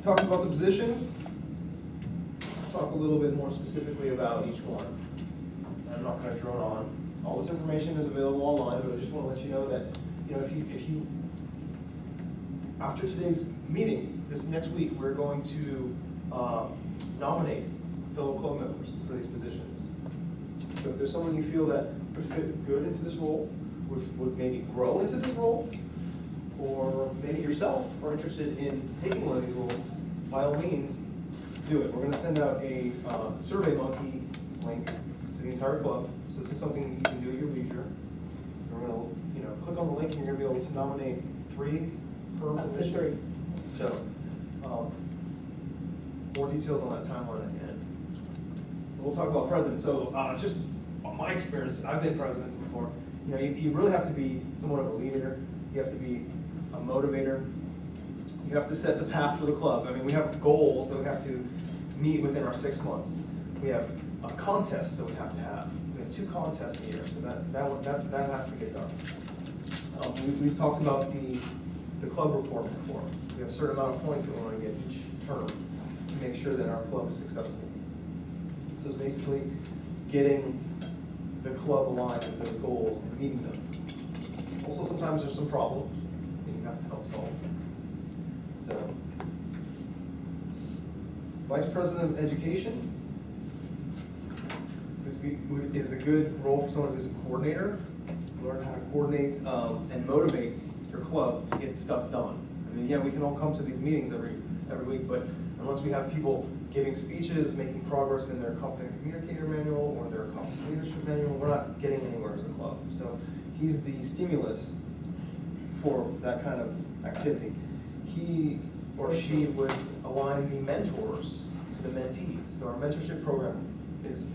talked about the positions. Let's talk a little bit more specifically about each one. I'm not going to drone on. All this information is available online, but I just want to let you know that, if you after today's meeting, this next week, we're going to nominate fellow club members for these positions. So if there's someone you feel that would fit good into this role, would maybe grow into this role, or maybe yourself are interested in taking one of these roles, by all means, do it. We're going to send out a SurveyMonkey link to the entire club. So this is something you can do at your leisure. We're going to, click on the link and you're going to be able to nominate 3 per position. So, more details on that timeline at the end. We'll talk about president. So, just on my experience, I've been president before. You really have to be somewhat of a leader. You have to be a motivator. You have to set the path for the club. I mean, we have goals that we have to meet within our 6 months. We have contests that we have to have. We have 2 contests a year, so that has to get done. We've talked about the club report before. We have a certain amount of points that we want to get each term to make sure that our club is successful. So it's basically getting the club aligned with those goals and meeting them. Also, sometimes there's some problems and you have to help solve them. So, Vice President of Education is a good role for someone who's a coordinator. Learn how to coordinate and motivate your club to get stuff done. I mean, yeah, we can all come to these meetings every week, but unless we have people giving speeches, making progress in their competent communicator manual or their competent leadership manual, we're not getting anywhere as a club. So he's the stimulus for that kind of activity. He or she would align the mentors to the mentees. So our mentorship program is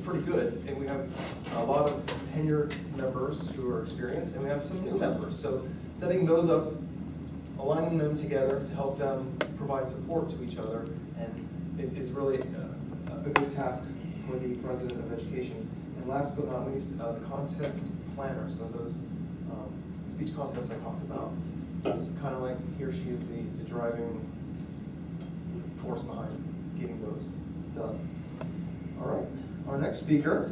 pretty good, and we have a lot of tenured members who are experienced, and we have some new members. So setting those up, aligning them together to help them provide support to each other, and is really a good task for the President of Education. And last but not least, the contest planner. So those speech contests I talked about, it's kind of like he or she is the driving force behind getting those done. All right, our next speaker